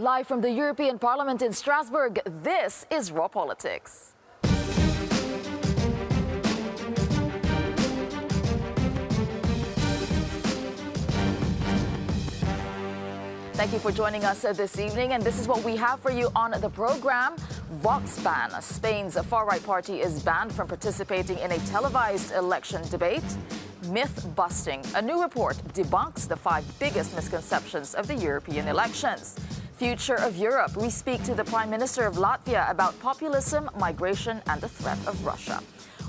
Live from the European Parliament in Strasbourg, this is Raw Politics. Thank you for joining us this evening, and this is what we have for you on the program. Vox ban. Spain's far-right party is banned from participating in a televised election debate. Myth-busting. A new report debunks the 5 biggest misconceptions of the European elections. Future of Europe. We speak to the Prime Minister of Latvia about populism, migration, and the threat of Russia.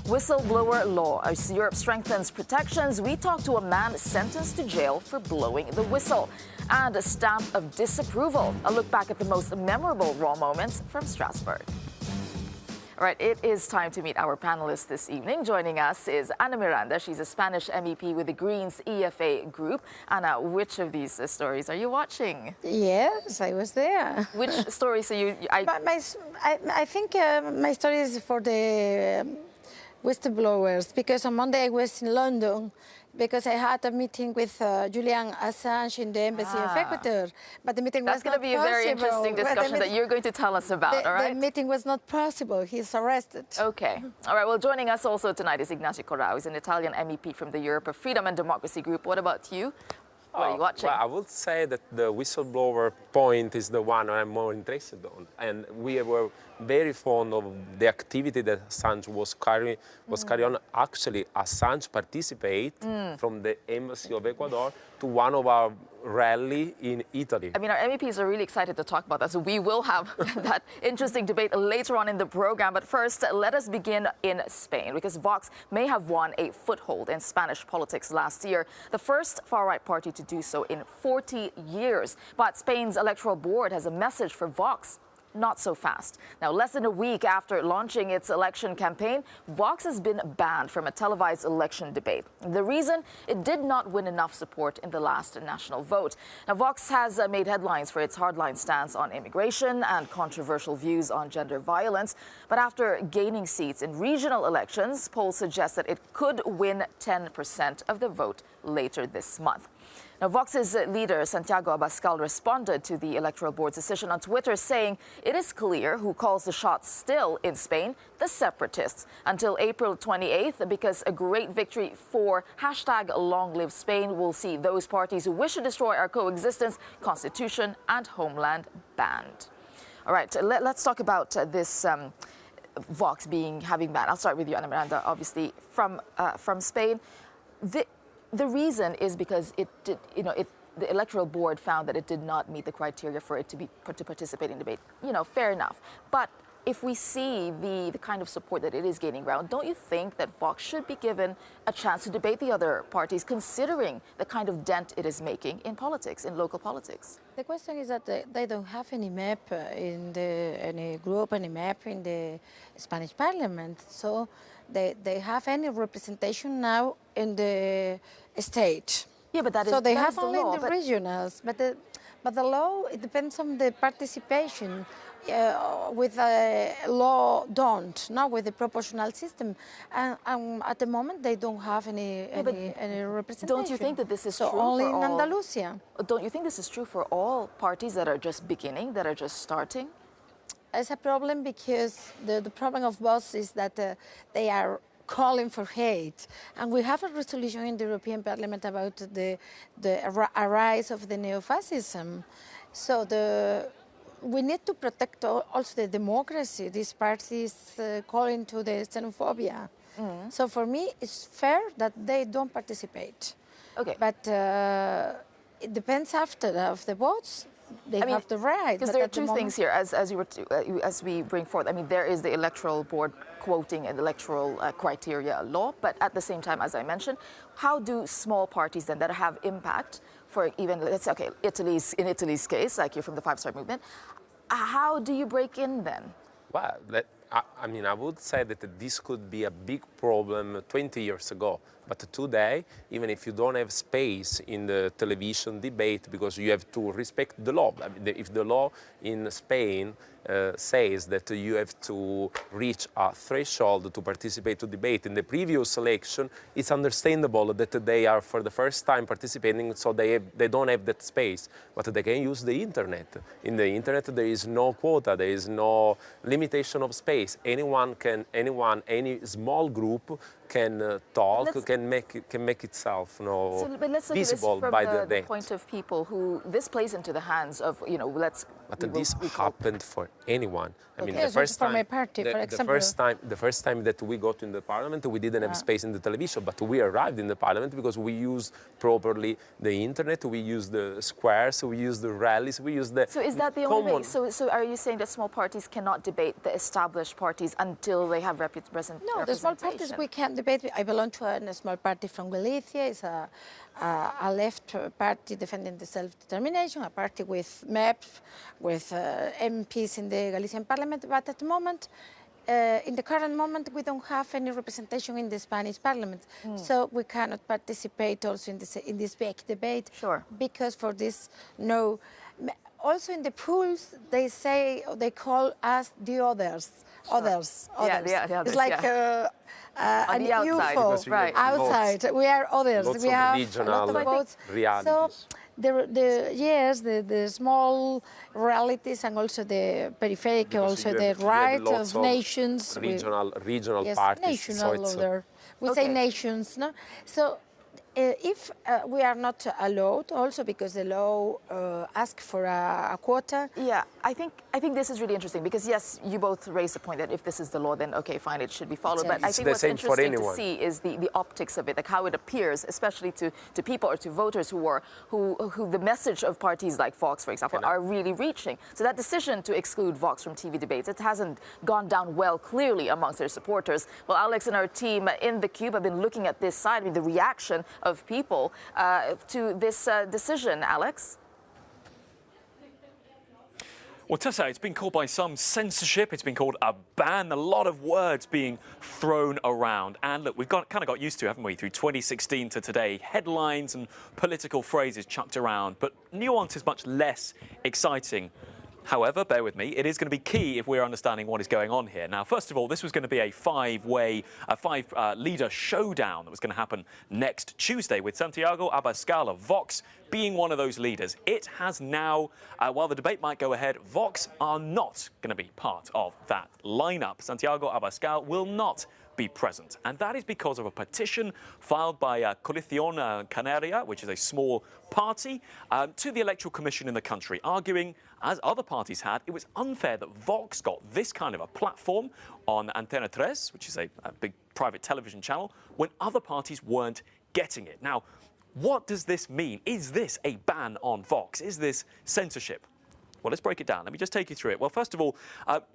Whistleblower law. As Europe strengthens protections, we talk to a man sentenced to jail for blowing the whistle. And a stamp of disapproval. A look back at the most memorable Raw moments from Strasbourg. All right, it is time to meet our panelists this evening. Joining us is Ana Miranda. She's a Spanish MEP with the Greens EFA group. Ana, which of these stories are you watching? Yes, I was there. Which stories are you... I think my story is for the whistleblowers, because on Monday I was in London because I had a meeting with Julian Assange in the embassy of Ecuador, but the meeting was not possible. That's going to be a very interesting discussion that you're going to tell us about, all right? The meeting was not possible. He's arrested. Okay. All right, well, joining us also tonight is Ignacio Corrao. He's an Italian MEP from the Europe of Freedom and Democracy group. What about you? What are you watching? Well, I would say that the whistleblower point is the one I'm more interested on. And we were very fond of the activity that Assange was carrying on. Actually, Assange participated from the embassy of Ecuador to one of our rally in Italy. I mean, our MEPs are really excited to talk about that, so we will have that interesting debate later on in the program. But first, let us begin in Spain, because Vox may have won a foothold in Spanish politics last year, the first far-right party to do so in 40 years. But Spain's electoral board has a message for Vox. Not so fast. Now, less than a week after launching its election campaign, Vox has been banned from a televised election debate. The reason? It did not win enough support in the last national vote. Now, Vox has made headlines for its hardline stance on immigration and controversial views on gender violence. But after gaining seats in regional elections, polls suggest that it could win 10% of the vote later this month. Now, Vox's leader, Santiago Abascal, responded to the Electoral Board's decision on Twitter, saying it is clear who calls the shots still in Spain, the separatists, until April 28th, because a great victory for #LongLiveSpain will see those parties who wish to destroy our coexistence, constitution, and homeland banned. All right, let's talk about this Vox having banned. I'll start with you, Ana Miranda, obviously, from Spain. The reason is because the Electoral Board found that it did not meet the criteria for it to participate in debate. Fair enough. But if we see the kind of support that it is gaining ground, don't you think that Vox should be given a chance to debate the other parties, considering the kind of dent it is making in politics, in local politics? The question is that they don't have any map any group, any map in the Spanish Parliament. So they have any representation now in the state. Yeah, but that is so they that have is the only law, the regionals, but the law, it depends on the participation. With a law don't, not with the proportional system. And at the moment, they don't have any representation. Don't you think that this is true only for in all, Andalusia? Don't you think this is true for all parties that are just beginning, that are just starting? It's a problem because the problem of Vox is that they are calling for hate. And we have a resolution in the European Parliament about the rise of the neo-fascism. So we need to protect also the democracy. These parties calling to the xenophobia. So for me, it's fair that they don't participate. Okay. But it depends after the votes. They have the right. Because there are two things here, as we bring forth. I mean, there is the Electoral Board quoting an electoral criteria law, but at the same time, as I mentioned, how do small parties then that have impact, for even, let's say, okay, in Italy's case, like you're from the Five Star Movement, how do you break in then? Well, I mean, I would say that this could be a big problem 20 years ago. But today, even if you don't have space in the television debate, because you have to respect the law. I mean, if the law in Spain says that you have to reach a threshold to participate to debate in the previous election, it's understandable that they are for the first time participating, so they don't have that space. But they can use the internet. In the internet, there is no quota, there is no limitation of space. Any small group can talk, can make itself but let's look visible at this by from the the point of people who this plays into the hands of, But this happened for anyone. I mean, Okay. the first For time, my party, for example. the first time that we got in the parliament, we didn't have space in the television, but we arrived in the parliament because we used properly the internet, we used the squares, we used the rallies, we used the So is that the only way? So are you saying that small parties cannot debate the established parties until they have representation? No, the small parties we can debate. I belong to a small party from Galicia. It's a left party defending the self-determination, a party with MEPs, with MPs in the Galician parliament. But at the moment, in the current moment, we don't have any representation in the Spanish parliament. So we cannot participate also in this big debate. Sure. Because for this, no. Also in the polls, they call us the others. Sure. Others. Yeah, the others, It's like on an the outside, UFO. right. Outside. We are others. Lots we of have regional a lot of votes. realities. So the small realities and also the peripheral, also the right of nations. Regional Yes, parties. national order. We Okay. say nations, no? So if we are not allowed, also because the law asks for a quota. Yeah, I think this is really interesting because yes, you both raised the point that if this is the law, then okay, fine, it should be followed. But I It's think the what's same for interesting to anyone. see is the optics of it, like how it appears, especially to people or to voters who the message of parties like Vox, for example, are really reaching. So that decision to exclude Vox from TV debates, it hasn't gone down well clearly amongst their supporters. Well, Alex and our team in the Cube have been looking at this side, I mean, the reaction of people to this decision, Alex. Well, Tessa, it's been called by some censorship. It's been called a ban. A lot of words being thrown around. And look, we've kind of got used to, haven't we, through 2016 to today, headlines and political phrases chucked around. But nuance is much less exciting. However, bear with me, it is going to be key if we're understanding what is going on here. Now, first of all, this was going to be a five-leader showdown that was going to happen next Tuesday with Santiago Abascal of Vox being one of those leaders. It has now, while the debate might go ahead, Vox are not going to be part of that lineup. Santiago Abascal will not be present. And that is because of a petition filed by Coalición Canaria, which is a small party, to the Electoral Commission in the country, arguing, as other parties had, it was unfair that Vox got this kind of a platform on Antena 3, which is a big private television channel, when other parties weren't getting it. Now, what does this mean? Is this a ban on Vox? Is this censorship? Well, let's break it down. Let me just take you through it. Well, first of all,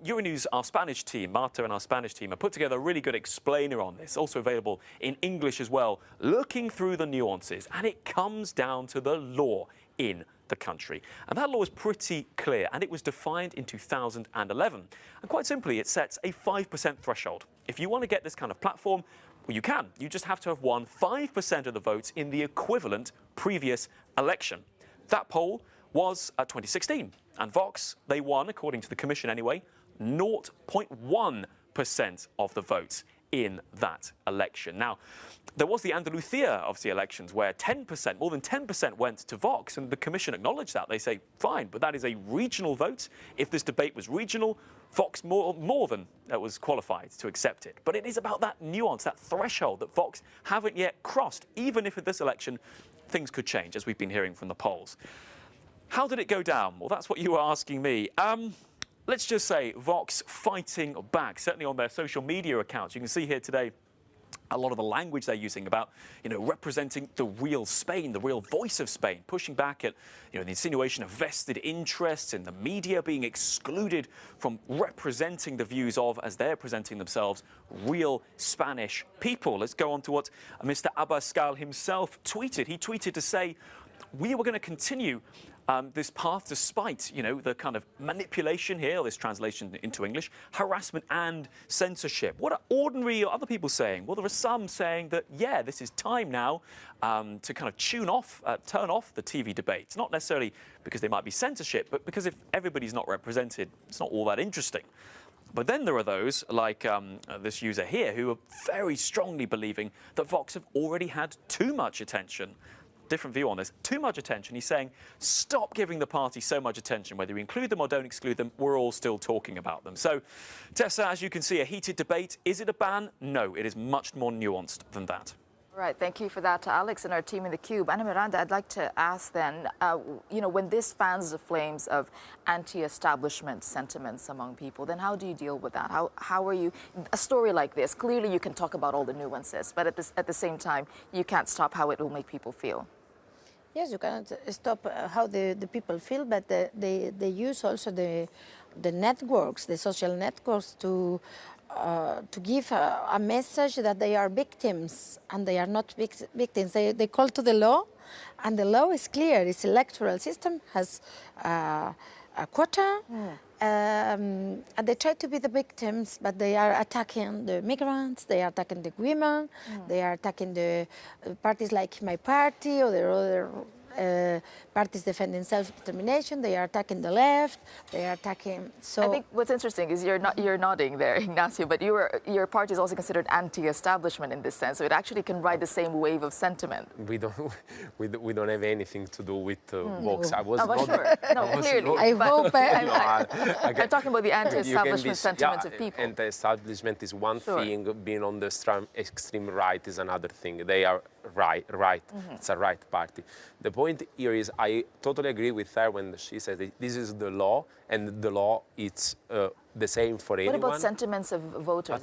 Euronews, our Spanish team, Marta and our Spanish team, have put together a really good explainer on this, also available in English as well, looking through the nuances. And it comes down to the law in the country. And that law is pretty clear, and it was defined in 2011. And quite simply, it sets a 5% threshold. If you want to get this kind of platform, well, you can. You just have to have won 5% of the votes in the equivalent previous election. That poll was 2016. And Vox, they won, according to the Commission anyway, 0.1% of the votes in that election. Now, there was the Andalusia of the elections where 10%, more than 10% went to Vox, and the Commission acknowledged that. They say, fine, but that is a regional vote. If this debate was regional, Vox more than was qualified to accept it. But it is about that nuance, that threshold that Vox haven't yet crossed, even if at this election things could change, as we've been hearing from the polls. How did it go down? Well, that's what you were asking me. Let's just say Vox fighting back, certainly on their social media accounts. You can see here today a lot of the language they're using about, representing the real Spain, the real voice of Spain, pushing back at, the insinuation of vested interests in the media being excluded from representing the views of, as they're presenting themselves, real Spanish people. Let's go on to what Mr. Abascal himself tweeted. He tweeted to say, we were going to continue this path despite, the kind of manipulation here, this translation into English, harassment and censorship. What are ordinary or other people saying? Well, there are some saying that, yeah, this is time now to kind of turn off the TV debates. Not necessarily because there might be censorship, but because if everybody's not represented, it's not all that interesting. But then there are those, like this user here, who are very strongly believing that Vox have already had too much attention. Different view on this. Too much attention. He's saying, stop giving the party so much attention. Whether you include them or don't exclude them, we're all still talking about them. So, Tessa, as you can see, a heated debate. Is it a ban? No, it is much more nuanced than that. Right, thank you for that to Alex and our team in the Cube. Anna Miranda, I'd like to ask then, when this fans the flames of anti-establishment sentiments among people, then how do you deal with that? How are you, a story like this, clearly you can talk about all the nuances, but at the same time, you can't stop how it will make people feel. Yes, you cannot stop how the people feel, but they use also the networks, the social networks, to give a message that they are victims, and they are not victims. They call to the law, and the law is clear. Its electoral system has a quota, and they try to be the victims, but they are attacking the migrants, they are attacking the women, they are attacking the parties like my party or the other parties defending self-determination. They are attacking the left. They are attacking. So I think what's interesting is you're nodding there, Ignacio, but your party is also considered anti-establishment in this sense. So it actually can ride the same wave of sentiment. We don't have anything to do with Vox. I was not not. sure. No, clearly. I hope. I'm talking about the anti-establishment sentiments of people. Anti-establishment is one thing. Being on the extreme right is another thing. They are right. It's a right party. The point here is I totally agree with her when she says that this is the law, and the law it's the same for anyone. What about sentiments of voters?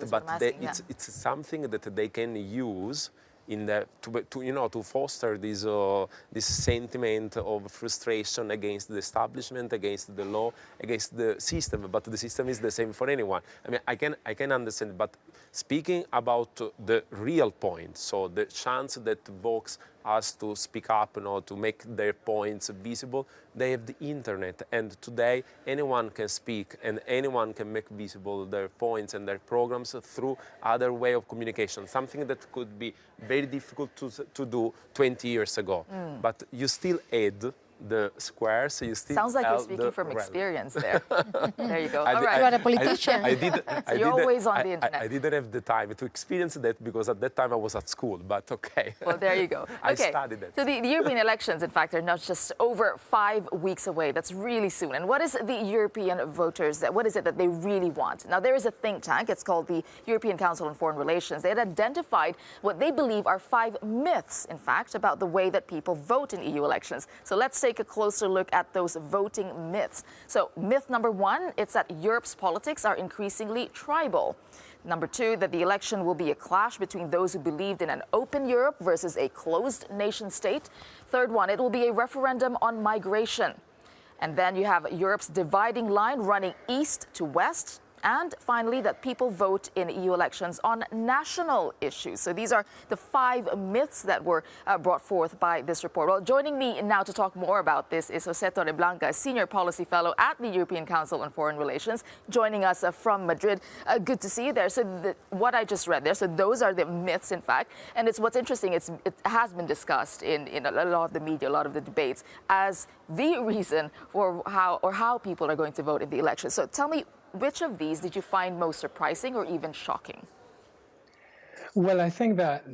It's something that they can use to foster this sentiment of frustration against the establishment, against the law, against the system. But the system is the same for anyone. I mean, I can understand. But speaking about the real point, so the chance that Vox has to speak up, to make their points visible, they have the internet, and today anyone can speak and anyone can make visible their points and their programs through other way of communication, something that could be very difficult to do 20 years ago. But you still add the squares, you still sounds like you're speaking from experience there. There you go. All right. You are a politician. You're always on the internet. I didn't have the time to experience that because at that time I was at school, but okay. Well, there you go. Okay. I studied it. So the European elections, in fact, are now just over 5 weeks away. That's really soon. And what is the European voters, what is it that they really want? Now, there is a think tank. It's called the European Council on Foreign Relations. They had identified what they believe are 5 myths, in fact, about the way that people vote in EU elections. So let's take a closer look at those voting myths. So myth number 1, it's that Europe's politics are increasingly tribal. Number 2, that the election will be a clash between those who believed in an open Europe versus a closed nation state. Third one, it will be a referendum on migration. And then you have Europe's dividing line running east to west. And finally, that people vote in EU elections on national issues. So these are the 5 myths that were brought forth by this report. Well, joining me now to talk more about this is Jose Torreblanca, Senior Policy Fellow at the European Council on Foreign Relations, joining us from Madrid. Good to see you there. So what I just read there, so those are the myths, in fact. And it's what's interesting, it has been discussed in a lot of the media, a lot of the debates, as the reason for how people are going to vote in the election. So tell me, which of these did you find most surprising or even shocking? Well, I think that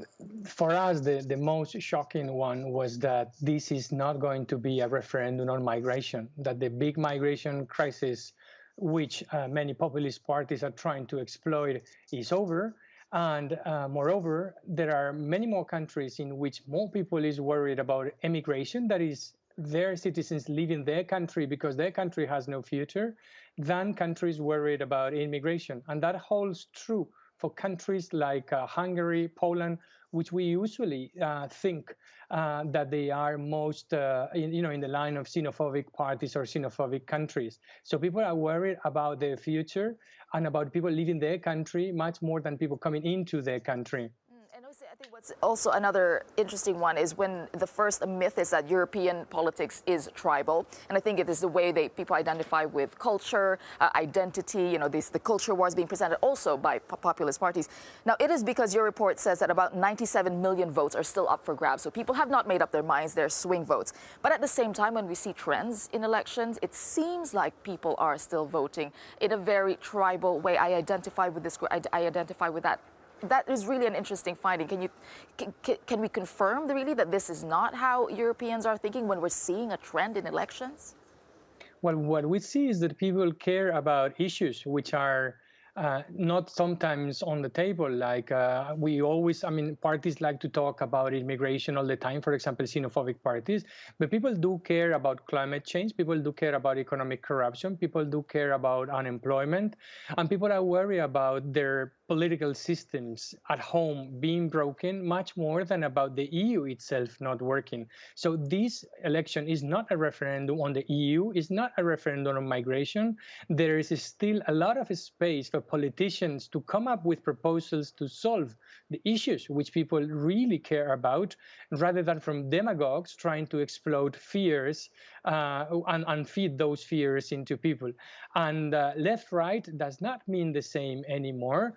for us, the most shocking one was that this is not going to be a referendum on migration, that the big migration crisis, which many populist parties are trying to exploit, is over. And moreover, there are many more countries in which more people is worried about emigration, that is, their citizens leaving their country because their country has no future, than countries worried about immigration. And that holds true for countries like Hungary, Poland, which we usually think that they are most, in the line of xenophobic parties or xenophobic countries. So people are worried about their future and about people leaving their country much more than people coming into their country. And also, I think what's also another interesting one is when the first myth is that European politics is tribal, and I think it is the way people identify with culture, identity. You know, the culture wars being presented also by populist parties. Now, it is because your report says that about 97 million votes are still up for grabs, so people have not made up their minds. They're swing votes. But at the same time, when we see trends in elections, it seems like people are still voting in a very tribal way. I identify with this group. I identify with that. That is really an interesting finding. Can we confirm really that this is not how Europeans are thinking when we're seeing a trend in elections? Well, what we see is that people care about issues which are not sometimes on the table. Like parties like to talk about immigration all the time, for example, xenophobic parties, but people do care about climate change, people do care about economic corruption, people do care about unemployment, and people are worried about their political systems at home being broken much more than about the EU itself not working. So this election is not a referendum on the EU, it's not a referendum on migration. There is still a lot of space for politicians to come up with proposals to solve the issues which people really care about, rather than from demagogues trying to explode fears and feed those fears into people. And left-right does not mean the same anymore.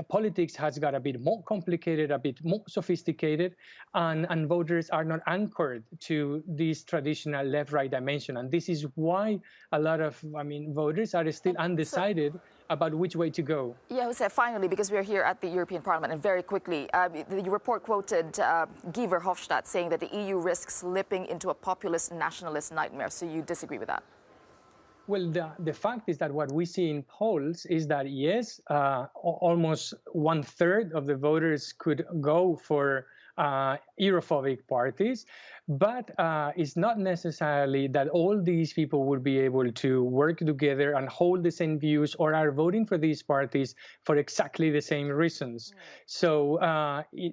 Politics has got a bit more complicated, a bit more sophisticated, and voters are not anchored to this traditional left-right dimension. And this is why a lot of voters are still undecided about which way to go. Yeah, Jose, finally, because we're here at the European Parliament, and very quickly, the report quoted Guy Verhofstadt saying that the EU risks slipping into a populist nationalist nightmare. So you disagree with that? Well, the fact is that what we see in polls is that, yes, almost 1/3 of the voters could go for Europhobic parties, but it's not necessarily that all these people would be able to work together and hold the same views or are voting for these parties for exactly the same reasons. So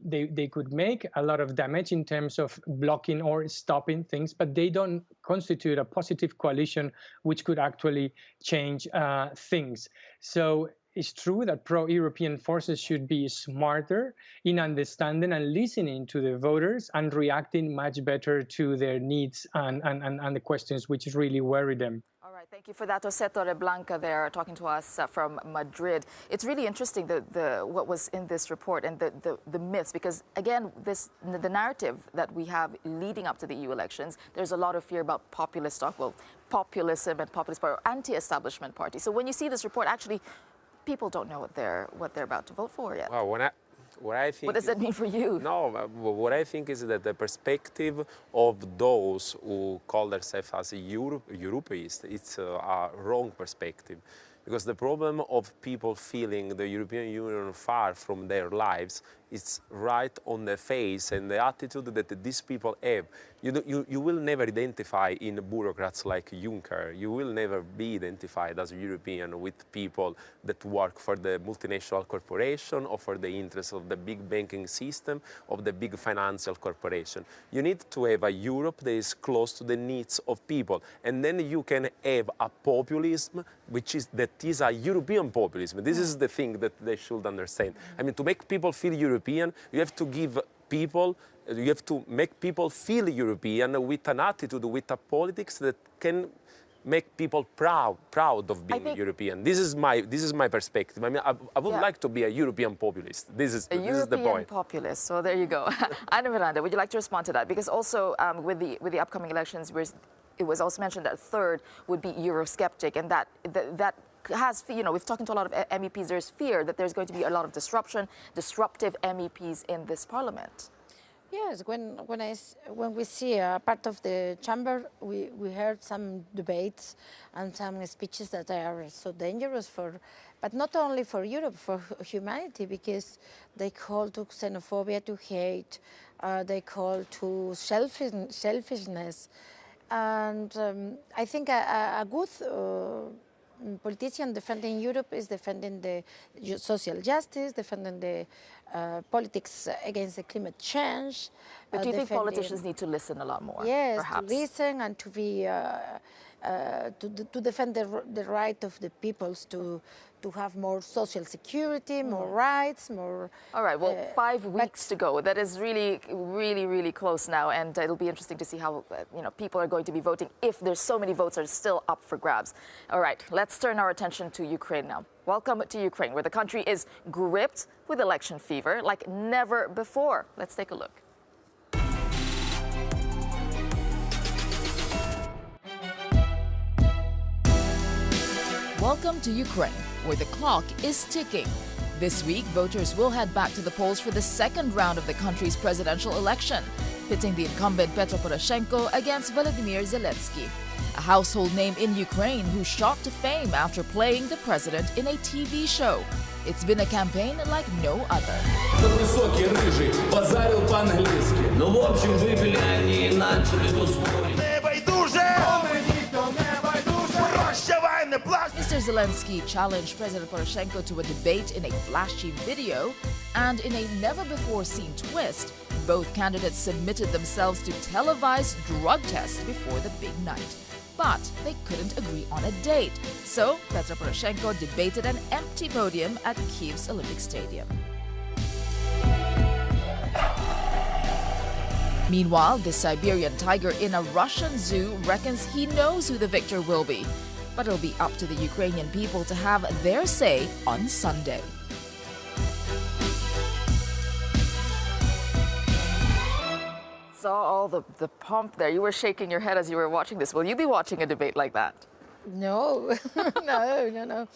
they could make a lot of damage in terms of blocking or stopping things, but they don't constitute a positive coalition which could actually change things. So it's true that pro-European forces should be smarter in understanding and listening to the voters and reacting much better to their needs and the questions which really worry them. All right, thank you for that. Jose Torreblanca there talking to us from Madrid. It's really interesting what was in this report and the myths, because again, the narrative that we have leading up to the EU elections, there's a lot of fear about populist talk, populism and populist party, anti-establishment party. So when you see this report, actually, people don't know what they're about to vote for yet. Well, what does that mean for you? No, what I think is that the perspective of those who call themselves as Europeists, it's a wrong perspective. Because the problem of people feeling the European Union far from their lives is right on the face and the attitude that these people have. You will never identify in bureaucrats like Juncker. You will never be identified as a European with people that work for the multinational corporation or for the interests of the big banking system, of the big financial corporation. You need to have a Europe that is close to the needs of people. And then you can have a populism that is a European populism. This is the thing that they should understand. I mean, to make people feel European, you have to make people feel European with an attitude, with a politics that can make people proud of being European. This is my perspective. I mean, I would like to be a European populist. This is the point. European populist. So there you go. Ana Miranda, would you like to respond to that? Because also with the upcoming elections, it was also mentioned that a third would be Eurosceptic, and that has, we've talked to a lot of MEPs. There's fear that there's going to be a lot of disruptive MEPs in this parliament. Yes, when we see a part of the chamber, we heard some debates and some speeches that are so dangerous but not only for Europe, for humanity, because they call to xenophobia, to hate, they call to selfishness. And I think a good politician defending Europe is defending the social justice, defending the politics against the climate change. But do you think politicians need to listen a lot more? Yes, perhaps? to listen and to be to defend the right of the peoples to have more social security, more rights, more. All right, well, 5 weeks to go. That is really, really, really close now, and it'll be interesting to see how people are going to be voting if there's so many votes are still up for grabs. All right, let's turn our attention to Ukraine now. Welcome to Ukraine, where the country is gripped with election fever like never before. Let's take a look. Welcome to Ukraine, where the clock is ticking. This week, voters will head back to the polls for the second round of the country's presidential election, pitting the incumbent Petro Poroshenko against Volodymyr Zelensky, a household name in Ukraine who shot to fame after playing the president in a TV show. It's been a campaign like no other. Высокий, рыжий, базарил по-английски. Ну, в общем, выпили они и начали тут спорить. Mr. Zelensky challenged President Poroshenko to a debate in a flashy video, and in a never-before-seen twist, both candidates submitted themselves to televised drug tests before the big night. But they couldn't agree on a date, so Petro Poroshenko debated an empty podium at Kyiv's Olympic Stadium. Meanwhile, the Siberian tiger in a Russian zoo reckons he knows who the victor will be. But it'll be up to the Ukrainian people to have their say on Sunday. Saw all the pomp there. You were shaking your head as you were watching this. Will you be watching a debate like that? No, no.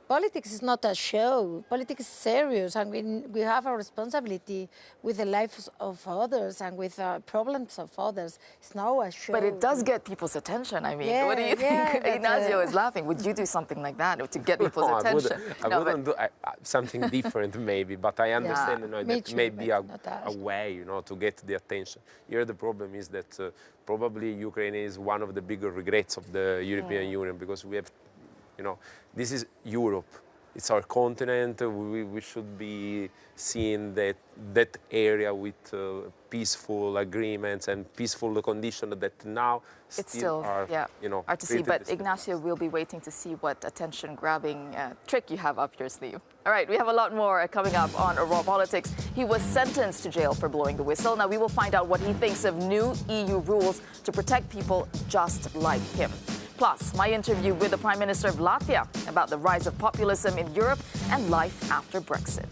Politics is not a show. Politics is serious, and we have a responsibility with the lives of others and with problems of others. It's not a show. But it does get people's attention. I mean, Yeah, what do you think? yeah, Ignacio is laughing. Would you do something like that to get people's attention? I wouldn't do something different, maybe, but I understand that may be a way, to get the attention. Here, the problem is that probably Ukraine is one of the bigger regrets of the European Union, because we have, this is Europe. It's our continent. We should be seeing that area with peaceful agreements and peaceful conditions that now still are, hard to see. But Ignacio, we'll be waiting to see what attention-grabbing trick you have up your sleeve. All right, we have a lot more coming up on Raw Politics. He was sentenced to jail for blowing the whistle. Now we will find out what he thinks of new EU rules to protect people just like him. Plus, my interview with the Prime Minister of Latvia about the rise of populism in Europe and life after Brexit.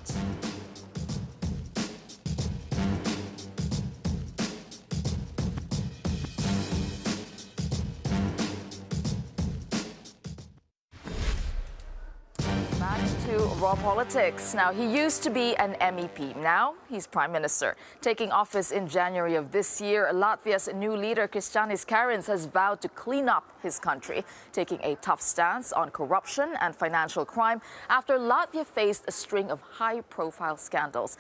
Back to Raw Politics. Now, he used to be an MEP. Now, he's Prime Minister. Taking office in January of this year, Latvia's new leader, Krišjānis Kariņš, has vowed to clean up his country, taking a tough stance on corruption and financial crime after Latvia faced a string of high-profile scandals.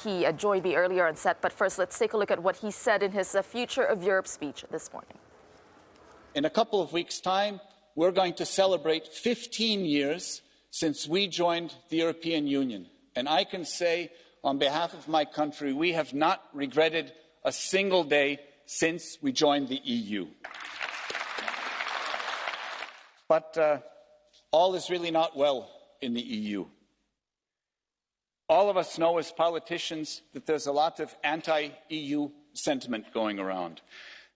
He joined me earlier on set, but first, let's take a look at what he said in his Future of Europe speech this morning. In a couple of weeks' time, we're going to celebrate 15 years since we joined the European Union. And I can say, on behalf of my country, we have not regretted a single day since we joined the EU. But all is really not well in the EU. All of us know as politicians that there's a lot of anti-EU sentiment going around.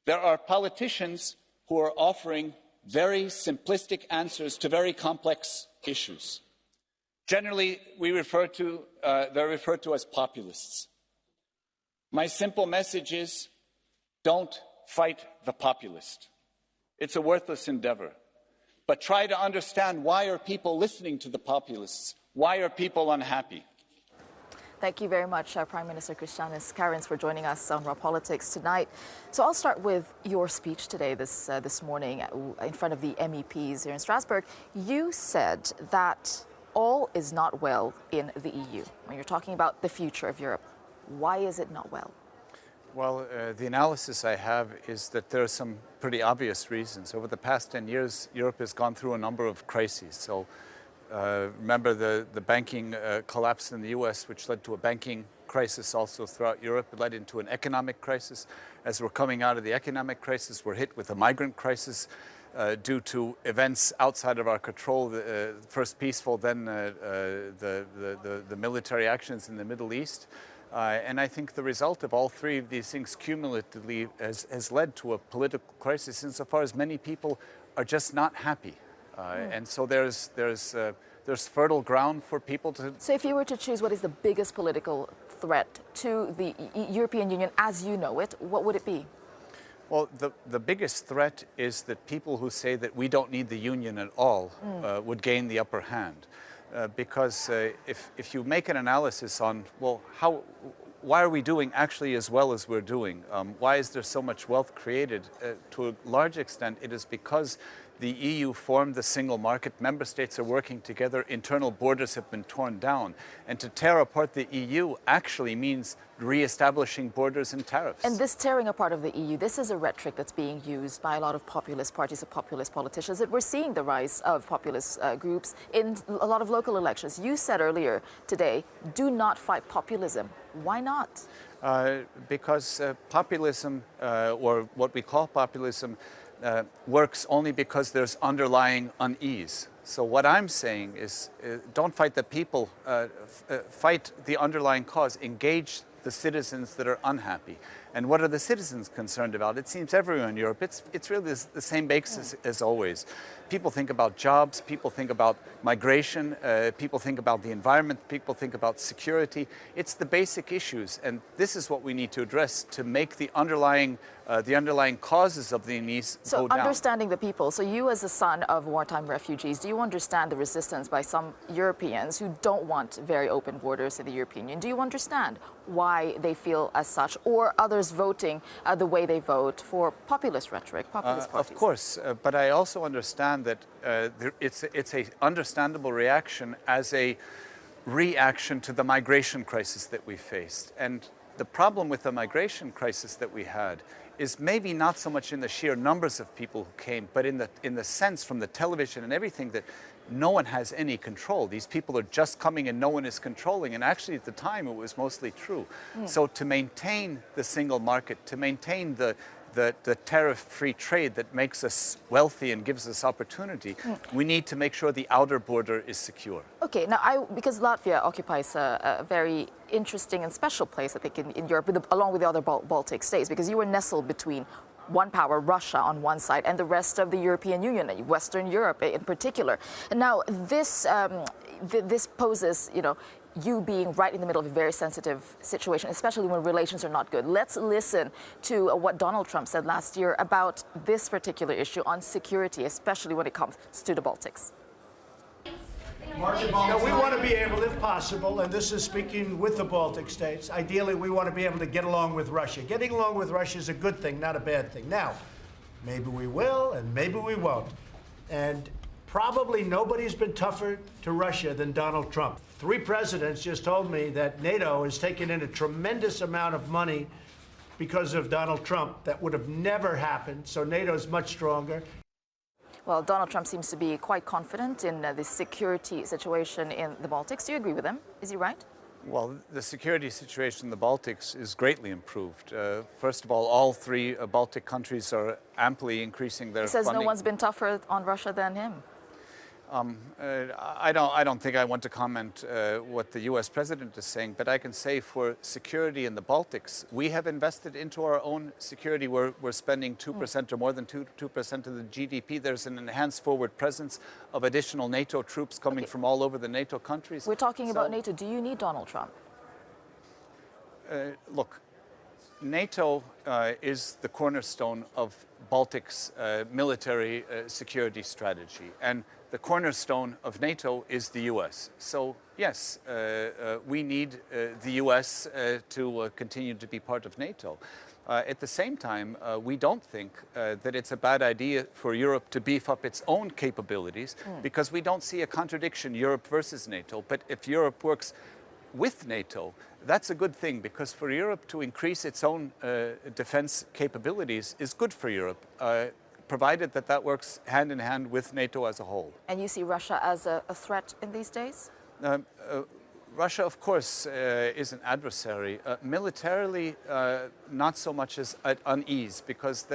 There are politicians who are offering very simplistic answers to very complex issues. Generally, they're referred to as populists. My simple message is, don't fight the populist. It's a worthless endeavor. But try to understand, why are people listening to the populists? Why are people unhappy? Thank you very much, Prime Minister Krišjānis Kariņš, for joining us on Raw Politics tonight. So I'll start with your speech today, this morning, in front of the MEPs here in Strasbourg. You said that all is not well in the EU. When you're talking about the future of Europe, why is it not well? Well, the analysis I have is that there are some pretty obvious reasons. Over the past 10 years, Europe has gone through a number of crises. So remember the banking collapse in the US, which led to a banking crisis also throughout Europe. It led into an economic crisis. As we're coming out of the economic crisis, we're hit with a migrant crisis due to events outside of our control, first peaceful, then the military actions in the Middle East. And I think the result of all three of these things cumulatively has led to a political crisis insofar as many people are just not happy. And so there's fertile ground for people to... So if you were to choose what is the biggest political threat to the European Union as you know it, what would it be? Well, the biggest threat is that people who say that we don't need the union at all would gain the upper hand. Because if you make an analysis on, well, why are we doing actually as well as we're doing? Why is there so much wealth created? To a large extent, it is because the EU formed the single market. Member states are working together. Internal borders have been torn down. And to tear apart the EU actually means re-establishing borders and tariffs. And this tearing apart of the EU, this is a rhetoric that's being used by a lot of populist parties, of populist politicians. That we're seeing the rise of populist groups in a lot of local elections. You said earlier today, do not fight populism. Why not? Because populism, or what we call populism, works only because there's underlying unease. So what I'm saying is don't fight the people, fight the underlying cause, engage the citizens that are unhappy. And what are the citizens concerned about? It seems everywhere in Europe, it's really the same basis as always. People think about jobs, people think about migration, people think about the environment, people think about security. It's the basic issues, and this is what we need to address to make the underlying causes of the unease go down. So understanding the people, so you as a son of wartime refugees, do you understand the resistance by some Europeans who don't want very open borders to the European Union? Do you understand why they feel as such, or others voting the way they vote for populist rhetoric, populist parties? Of course, but I also understand that it's an understandable reaction as a reaction to the migration crisis that we faced. And the problem with the migration crisis that we had is maybe not so much in the sheer numbers of people who came, but in the sense from the television and everything that no one has any control. These people are just coming and no one is controlling. And actually at the time it was mostly true. So to maintain the single market, to maintain the tariff-free trade that makes us wealthy and gives us opportunity, we need to make sure the outer border is secure. Okay, now because Latvia occupies a very interesting and special place, I think, in Europe, along with the other Baltic states, because you were nestled between one power, Russia, on one side, and the rest of the European Union, Western Europe in particular. And now this poses, you being right in the middle of a very sensitive situation, especially when relations are not good. Let's listen to what Donald Trump said last year about this particular issue on security, especially when it comes to the Baltics. Now, we want to be able, if possible, and this is speaking with the Baltic states, ideally we want to be able to get along with Russia. Getting along with Russia is a good thing, not a bad thing. Now, maybe we will and maybe we won't. And probably nobody's been tougher to Russia than Donald Trump. 3 presidents just told me that NATO has taken in a tremendous amount of money because of Donald Trump. That would have never happened, so NATO is much stronger. Well, Donald Trump seems to be quite confident in the security situation in the Baltics. Do you agree with him? Is he right? Well, the security situation in the Baltics is greatly improved. First of all 3 Baltic countries are amply increasing their funding. He says no one's been tougher on Russia than him. I don't think I want to comment what the U.S. president is saying, but I can say for security in the Baltics, we have invested into our own security. We're spending 2% or more than 2% of the GDP. There's an enhanced forward presence of additional NATO troops coming from all over the NATO countries. We're talking about NATO. Do you need Donald Trump? Look, NATO is the cornerstone of Baltic's military security strategy. And the cornerstone of NATO is the U.S. So, yes, we need the U.S. to continue to be part of NATO. At the same time, we don't think that it's a bad idea for Europe to beef up its own capabilities because we don't see a contradiction, Europe versus NATO. But if Europe works with NATO, that's a good thing because for Europe to increase its own defense capabilities is good for Europe. Provided that works hand in hand with NATO as a whole. And you see Russia as a threat in these days? Russia, of course, is an adversary. Militarily, not so much as at unease, because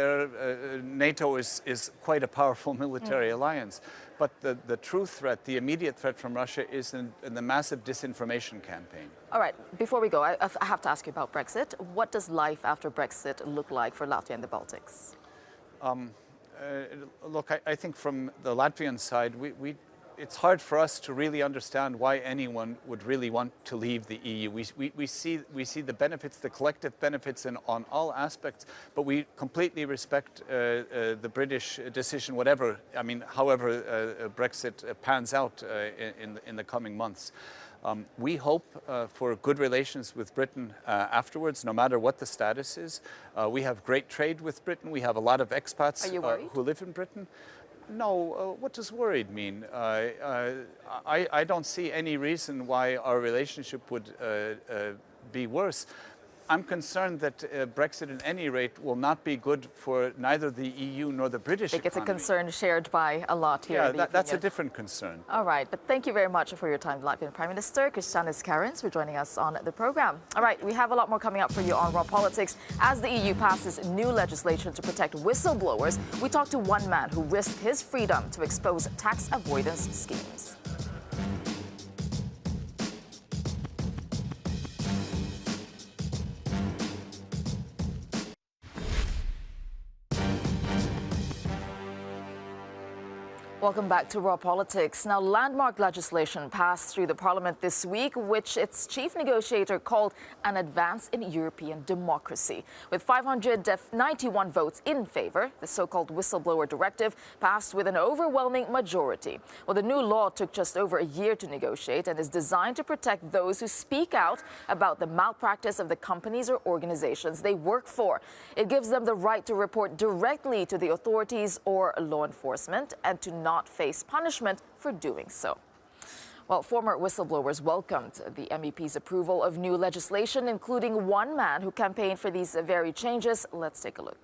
NATO is quite a powerful military alliance. But the true threat, the immediate threat from Russia is in the massive disinformation campaign. All right, before we go, I have to ask you about Brexit. What does life after Brexit look like for Latvia and the Baltics? Look, I think from the Latvian side, it's hard for us to really understand why anyone would really want to leave the EU. We see the benefits, the collective benefits on all aspects, but we completely respect the British decision, however Brexit pans out in the coming months. We hope for good relations with Britain afterwards, no matter what the status is. We have great trade with Britain. We have a lot of expats who live in Britain. No, what does worried mean? I don't see any reason why our relationship would be worse. I'm concerned that Brexit, at any rate, will not be good for neither the EU nor the British economy. It's a concern shared by a lot here. Yeah, that's a different concern. All right, but thank you very much for your time, Latvian Prime Minister Krišjānis Kariņš, for joining us on the program. All right, we have a lot more coming up for you on Raw Politics. As the EU passes new legislation to protect whistleblowers, we talk to one man who risked his freedom to expose tax avoidance schemes. Welcome back to Raw Politics. Now, landmark legislation passed through the parliament this week, which its chief negotiator called an advance in European democracy. With 591 votes in favor, the so-called whistleblower directive passed with an overwhelming majority. Well, the new law took just over a year to negotiate and is designed to protect those who speak out about the malpractice of the companies or organizations they work for. It gives them the right to report directly to the authorities or law enforcement and to not face punishment for doing so. Well, former whistleblowers welcomed the MEP's approval of new legislation, including one man who campaigned for these very changes. Let's take a look.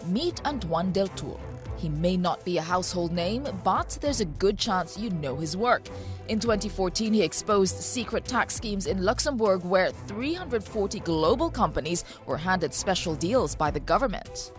Meet Antoine Deltour. He may not be a household name, but there's a good chance you know his work. In 2014, he exposed secret tax schemes in Luxembourg where 340 global companies were handed special deals by the government.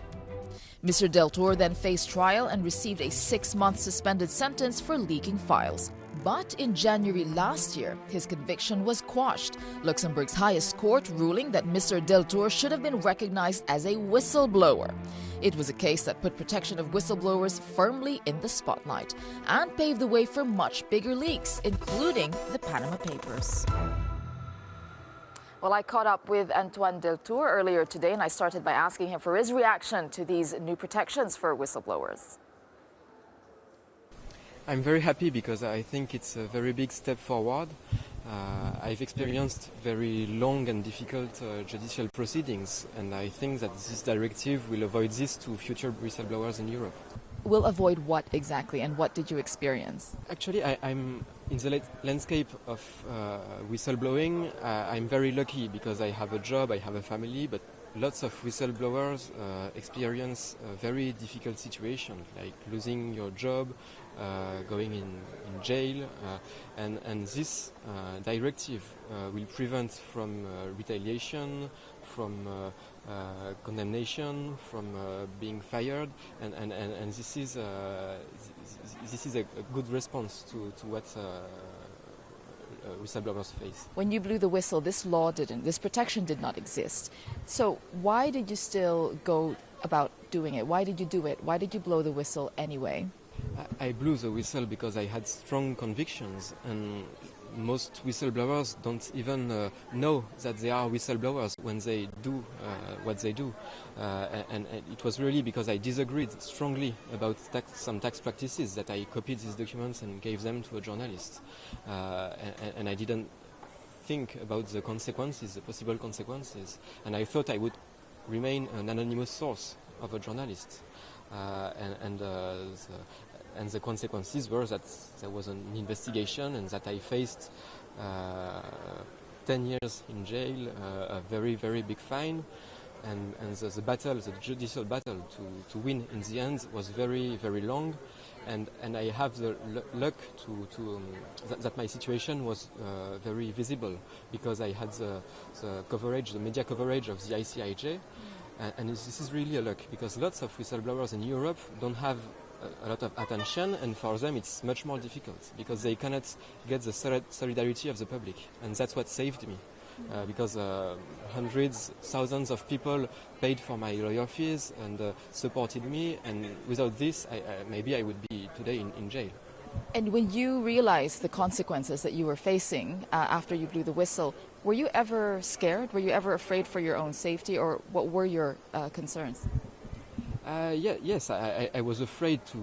Mr. Deltour then faced trial and received a 6-month suspended sentence for leaking files. But in January last year, his conviction was quashed, Luxembourg's highest court ruling that Mr. Deltour should have been recognized as a whistleblower. It was a case that put protection of whistleblowers firmly in the spotlight and paved the way for much bigger leaks, including the Panama Papers. Well, I caught up with Antoine Deltour earlier today, and I started by asking him for his reaction to these new protections for whistleblowers. I'm very happy because I think it's a very big step forward. I've experienced very long and difficult judicial proceedings, and I think that this directive will avoid this to future whistleblowers in Europe. Will avoid what exactly, and what did you experience? Actually, I'm in the landscape of whistleblowing. I'm very lucky because I have a job, I have a family, but lots of whistleblowers experience a very difficult situation, like losing your job, going in jail, and this directive will prevent from retaliation, from condemnation, from being fired, and this is a good response to what whistleblowers face. When you blew the whistle, this protection did not exist. So why did you still go about doing it? Why did you do it? Why did you blow the whistle anyway? I blew the whistle because I had strong convictions, and most whistleblowers don't even know that they are whistleblowers when they do what they do. And it was really because I disagreed strongly about some tax practices that I copied these documents and gave them to a journalist. And I didn't think about the consequences, the possible consequences. And I thought I would remain an anonymous source of a journalist. And the consequences were that there was an investigation and that I faced 10 years in jail, a very, very big fine. And the judicial battle to win in the end was very, very long. and I have the luck that my situation was very visible, because I had the coverage, the media coverage of the ICIJ, and this is really a luck, because lots of whistleblowers in Europe don't have a lot of attention, and for them it's much more difficult because they cannot get the solidarity of the public, and that's what saved me. Because hundreds, thousands of people paid for my lawyer fees and supported me, and without this, maybe I would be today in jail. And when you realized the consequences that you were facing after you blew the whistle, were you ever scared? Were you ever afraid for your own safety, or what were your concerns? Yes, I was afraid to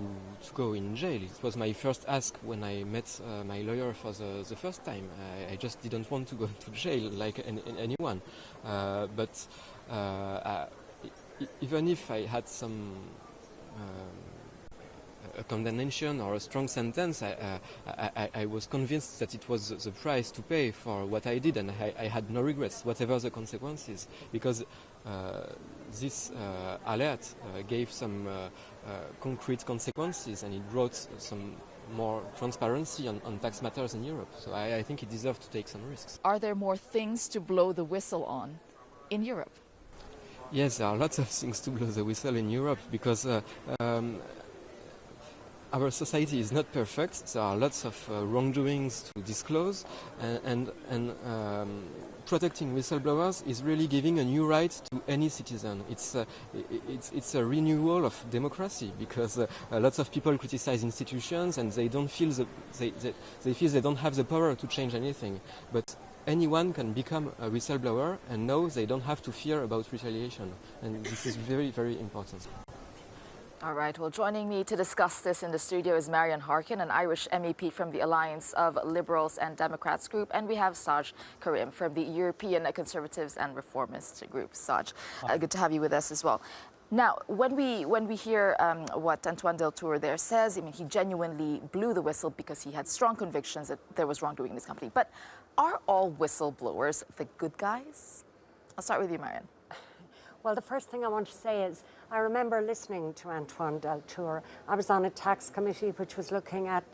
go in jail. It was my first ask when I met my lawyer for the first time. I just didn't want to go to jail like anyone. But even if I had some a condemnation or a strong sentence, I was convinced that it was the price to pay for what I did, and I had no regrets, whatever the consequences, because this alert gave some concrete consequences, and it brought some more transparency on tax matters in Europe. So I think it deserved to take some risks. Are there more things to blow the whistle on in Europe? Yes, there are lots of things to blow the whistle in Europe, because our society is not perfect. There are lots of wrongdoings to disclose, and protecting whistleblowers is really giving a new right to any citizen. It's a renewal of democracy, because lots of people criticize institutions and they don't feel they feel they don't have the power to change anything. But anyone can become a whistleblower and know they don't have to fear about retaliation, and this is very, very important. All right, well, joining me to discuss this in the studio is Marian Harkin, an Irish MEP from the Alliance of Liberals and Democrats group, and we have Saj Karim from the European Conservatives and Reformists group. Saj, good to have you with us as well. Now, when we hear what Antoine Deltour there says, I mean, he genuinely blew the whistle because he had strong convictions that there was wrongdoing in this company. But are all whistleblowers the good guys? I'll start with you, Marian. Well, the first thing I want to say is I remember listening to Antoine Deltour. I was on a tax committee which was looking at,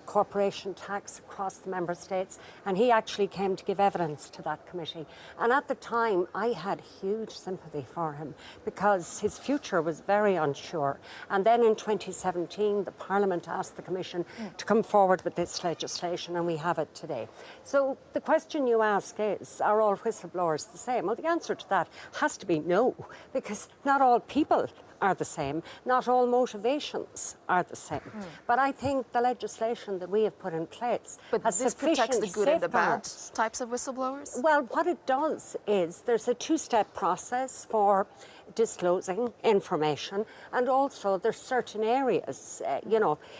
corporation tax across the member states, and he actually came to give evidence to that committee. And at the time, I had huge sympathy for him because his future was very unsure. And then in 2017, the Parliament asked the Commission to come forward with this legislation, and we have it today. So the question you ask is, are all whistleblowers the same? Well, the answer to that has to be no, because not all people are the same. Not all motivations are the same. But I think the legislation that we have put in place has this protects the good and the bad safeguards. types of whistleblowers? Well, what it does is there's a two-step process for disclosing information, and also there's certain areas,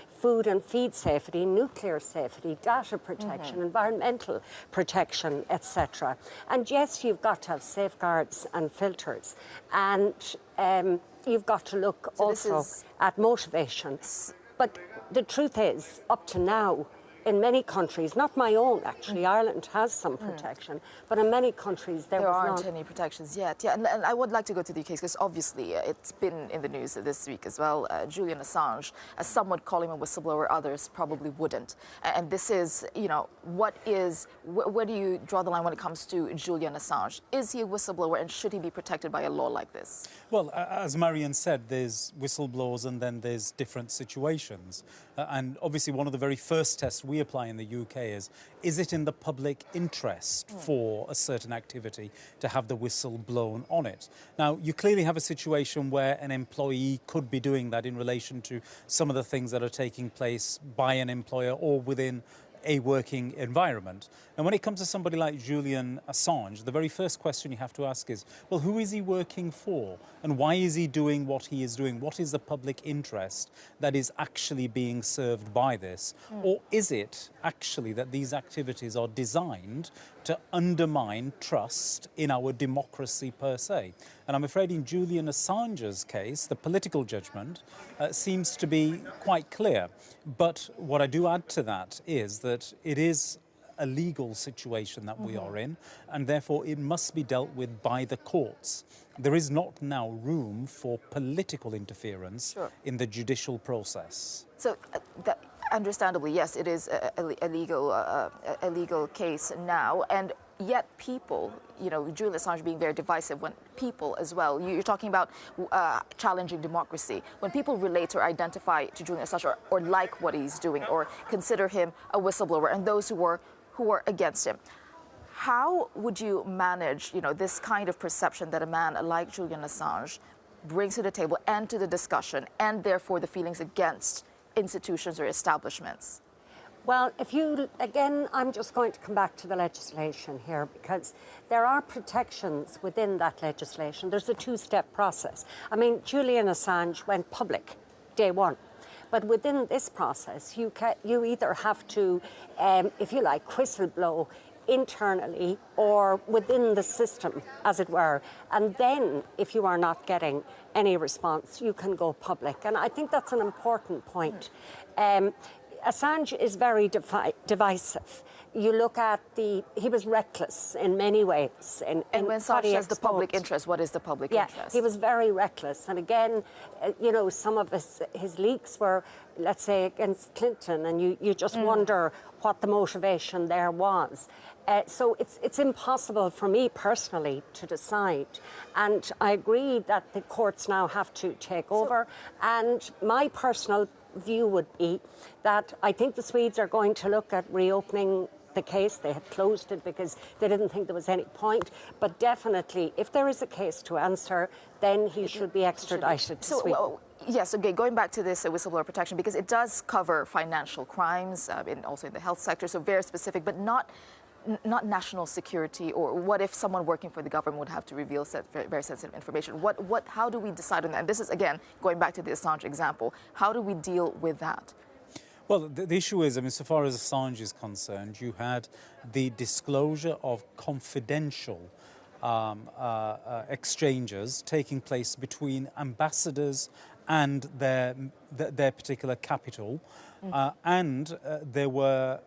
food and feed safety, nuclear safety, data protection, environmental protection, etc. And yes, you've got to have safeguards and filters, and you've got to look also at motivations. But the truth is, up to now, in many countries, not my own actually, Ireland has some protection, but in many countries there aren't any protections yet. Yeah, and I would like to go to the case because obviously it's been in the news this week as well. Julian Assange, some would call him a whistleblower, others probably wouldn't. And this is, where do you draw the line when it comes to Julian Assange? Is he a whistleblower, and should he be protected by a law like this? Well, as Marian said, there's whistleblowers and then there's different situations. And obviously one of the very first tests we apply in the UK is it in the public interest for a certain activity to have the whistle blown on it? Now, you clearly have a situation where an employee could be doing that in relation to some of the things that are taking place by an employer or within a working environment. And when it comes to somebody like Julian Assange, the very first question you have to ask is, well, who is he working for? And why is he doing what he is doing? What is the public interest that is actually being served by this? Or is it actually that these activities are designed to undermine trust in our democracy per se? And I'm afraid in Julian Assange's case, the political judgment seems to be quite clear. But what I do add to that is that it is a legal situation that we are in, and therefore it must be dealt with by the courts. There is not now room for political interference in the judicial process. So, understandably, yes, it is a legal case now, and yet people, you know, Julian Assange being very divisive, when people as well, you're talking about challenging democracy. When people relate or identify to Julian Assange or like what he's doing or consider him a whistleblower, and those who are against him, how would you manage, you know, this kind of perception that a man like Julian Assange brings to the table and to the discussion, and therefore the feelings against institutions or establishments? Well, again, I'm just going to come back to the legislation here, because there are protections within that legislation. There's a two-step process. I mean, Julian Assange went public day one. But within this process, you either have to, if you like, whistleblow internally or within the system, as it were. And then, if you are not getting any response, you can go public. And I think that's an important point. Assange is very divisive. You look at he was reckless in many ways. And when Assange says the public interest, what is the public interest? He was very reckless. And again, you know, some of his leaks were, let's say, against Clinton, and you just wonder what the motivation there was. So it's impossible for me personally to decide. And I agree that the courts now have to take over. And my personal view would be that I think the Swedes are going to look at reopening the case. They had closed it because they didn't think there was any point. But definitely, if there is a case to answer, then he should be extradited to Sweden. Yes, okay, going back to this whistleblower protection, because it does cover financial crimes, also in the health sector, so very specific, but not national security, or what if someone working for the government would have to reveal very sensitive information? How do we decide on that? And this is, again, going back to the Assange example. How do we deal with that? Well, the issue is, I mean, so far as Assange is concerned, you had the disclosure of confidential exchanges taking place between ambassadors and their particular capital. And there were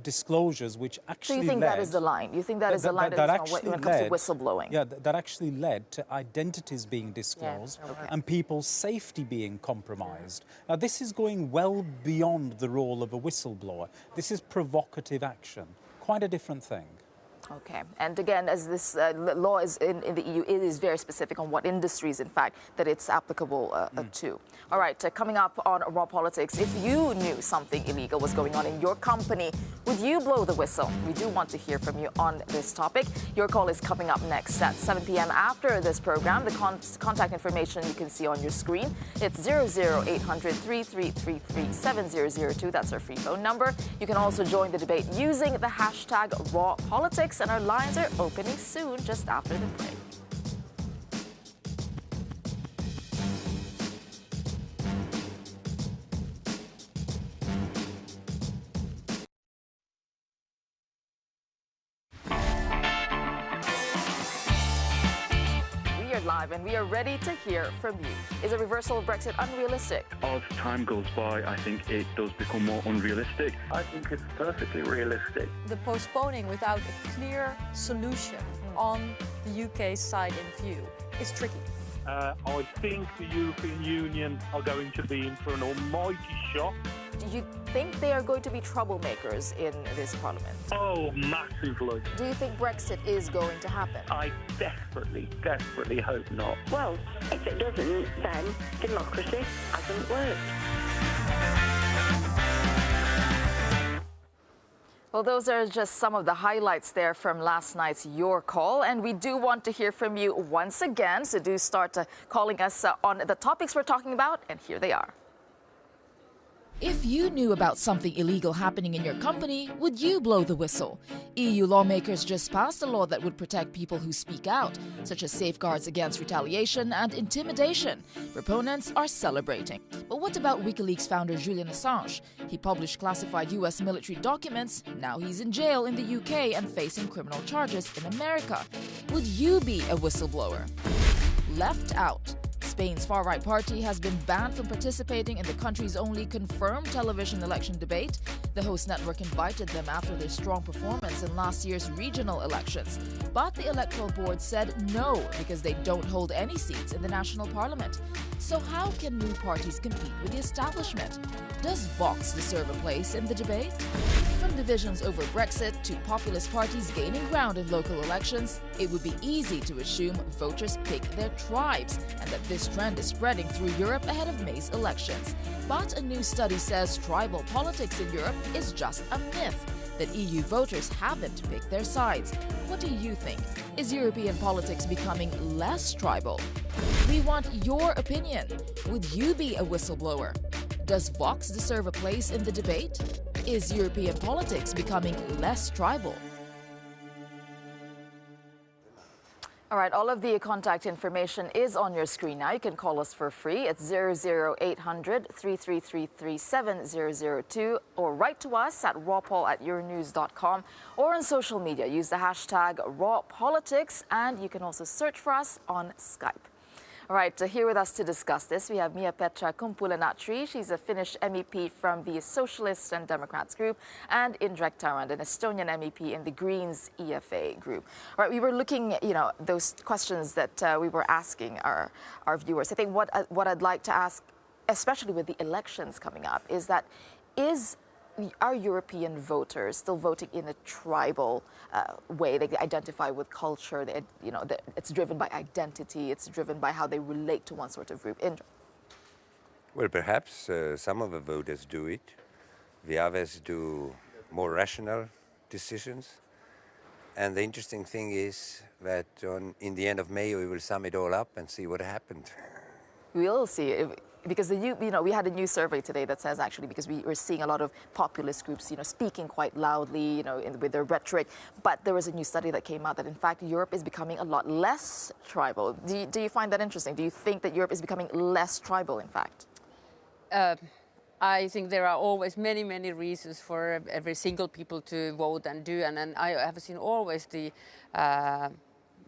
disclosures which actually So you think that is the line? You think that is the line when it comes to whistleblowing? Yeah, that actually led to identities being disclosed and people's safety being compromised. Now, this is going well beyond the role of a whistleblower. This is provocative action. Quite a different thing. Okay. And again, as this law is in the EU, it is very specific on what industries, in fact, that it's applicable to. All right, coming up on Raw Politics, if you knew something illegal was going on in your company, would you blow the whistle? We do want to hear from you on this topic. Your call is coming up next at 7 p.m. after this program. The contact information you can see on your screen. It's 00800 3333 7002. That's our free phone number. You can also join the debate using the hashtag #RawPolitics. And our lines are opening soon, just after the break. We are live and we are ready to hear from you. Is a reversal of Brexit unrealistic? As time goes by, I think it does become more unrealistic. I think it's perfectly realistic. The postponing without a clear solution on the UK side in view is tricky. I think the European Union are going to be in for an almighty shock. Do you think they are going to be troublemakers in this parliament? Oh, massively. Do you think Brexit is going to happen? I desperately hope not. Well, if it doesn't, then democracy hasn't worked. Well, those are just some of the highlights there from last night's Your Call. And we do want to hear from you once again. So do start calling us on the topics we're talking about. And here they are. If you knew about something illegal happening in your company, would you blow the whistle? EU lawmakers just passed a law that would protect people who speak out, such as safeguards against retaliation and intimidation. Proponents are celebrating. But what about WikiLeaks founder Julian Assange? He published classified US military documents. Now he's in jail in the UK and facing criminal charges in America. Would you be a whistleblower? Left out. Spain's far-right party has been banned from participating in the country's only confirmed television election debate. The host network invited them after their strong performance in last year's regional elections. But the Electoral Board said no because they don't hold any seats in the national parliament. So how can new parties compete with the establishment? Does Vox deserve a place in the debate? From divisions over Brexit to populist parties gaining ground in local elections, it would be easy to assume voters pick their tribes and that this trend is spreading through Europe ahead of May's elections. But a new study says tribal politics in Europe is just a myth, that EU voters haven't picked their sides. What do you think? Is European politics becoming less tribal? We want your opinion. Would you be a whistleblower? Does Vox deserve a place in the debate? Is European politics becoming less tribal? All right, all of the contact information is on your screen now. You can call us for free at 00800 333 7002 or write to us at rawpaul@euronews.com or on social media. Use the hashtag #RawPolitics and you can also search for us on Skype. All right, here with us to discuss this, we have Mia-Petra Kumpula-Natri. She's a Finnish MEP from the Socialists and Democrats group, and Indrek Tarand, an Estonian MEP in the Greens EFA group. All right, we were looking, those questions that we were asking our viewers. I think what I'd like to ask, especially with the elections coming up, is that are European voters still voting in a tribal way? They identify with culture. It's driven by identity. It's driven by how they relate to one sort of group. Well, perhaps some of the voters do it. The others do more rational decisions. And the interesting thing is that in the end of May, we will sum it all up and see what happened. We'll see. Because we had a new survey today that says actually, because we were seeing a lot of populist groups, speaking quite loudly, with their rhetoric. But there was a new study that came out that in fact Europe is becoming a lot less tribal. Do you find that interesting? Do you think that Europe is becoming less tribal, in fact? I think there are always many, many reasons for every single people to vote and do. And I have seen always the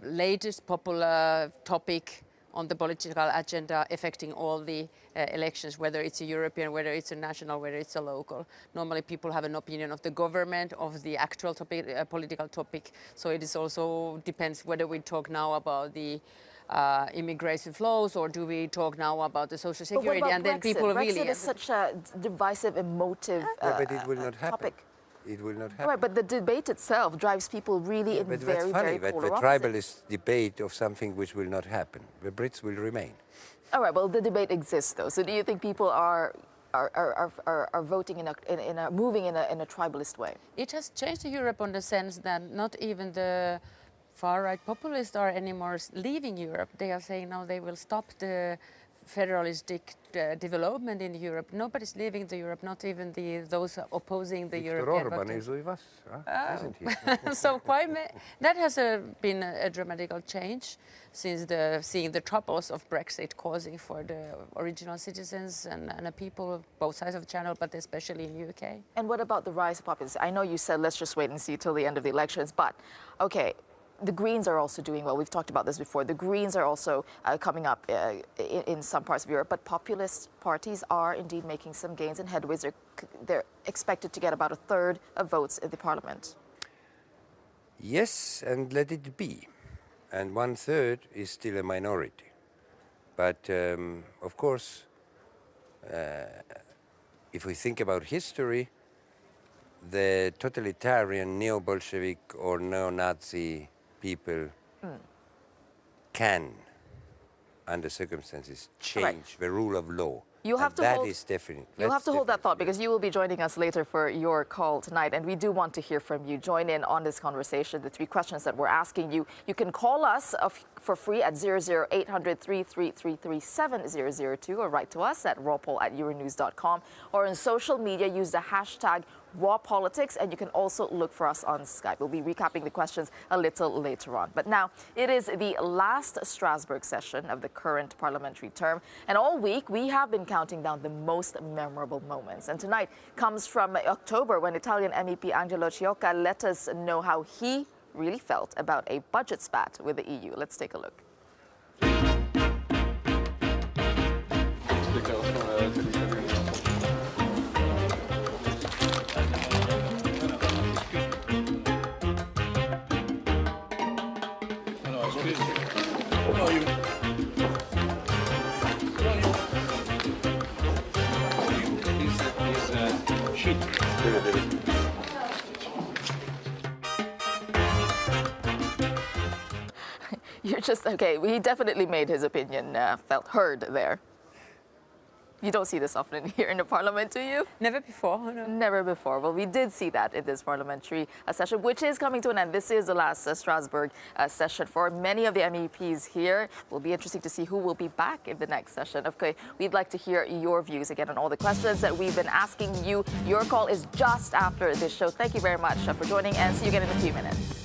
latest popular topic on the political agenda affecting all the elections, whether it's a European, whether it's a national, whether it's a local. Normally people have an opinion of the government, of the actual topic, political topic. So it is also depends whether we talk now about the immigration flows or do we talk now about the social security. But what about and then Brexit? people Brexit really is such a divisive, emotive but it will not happen. topic. It will not happen. Right, but the debate itself drives people really in but very, that's funny, very but polar the opposites. tribalist debate of something which will not happen. The Brits will remain. All right, well, the debate exists, though. So do you think people are voting moving in a tribalist way? It has changed Europe in the sense that not even the far-right populists are anymore leaving Europe. They are saying now they will stop the federalistic development in Europe. Nobody's leaving the Europe, not even those opposing the European. Viktor Orban is with us, isn't he? So that has been a dramatical change since seeing the troubles of Brexit causing for the original citizens and the people, both sides of the channel, but especially in the UK. And what about the rise of populism? I know you said let's just wait and see till the end of the elections, but okay. The Greens are also doing well. We've talked about this before. The Greens are also coming up in some parts of Europe, but populist parties are indeed making some gains and headways. They're expected to get about a third of votes in the parliament. Yes, and let it be. And 1/3 is still a minority. But of course, if we think about history, the totalitarian neo-Bolshevik or neo-Nazi people can, under circumstances, change the rule of law. You'll have to that is definite. You'll have to hold that thought because you will be joining us later for your call tonight, and we do want to hear from you. Join in on this conversation. The 3 questions that we're asking you. You can call us for free at 00800 333 7002 or write to us at rawpaul@euronews.com or on social media. Use the hashtag #RawPolitics, and you can also look for us on Skype. We'll be recapping the questions a little later on. But now, it is the last Strasbourg session of the current parliamentary term, and all week we have been counting down the most memorable moments. And tonight comes from October when Italian MEP Angelo Ciocca let us know how he really felt about a budget spat with the EU. Let's take a look. riusciti. You're just, okay, he definitely made his opinion felt heard there. You don't see this often here in the parliament, do you? Never before, no. Never before. Well, we did see that in this parliamentary session, which is coming to an end. This is the last Strasbourg session for many of the MEPs here. It will be interesting to see who will be back in the next session. Okay, we'd like to hear your views again on all the questions that we've been asking you. Your call is just after this show. Thank you very much for joining, and see you again in a few minutes.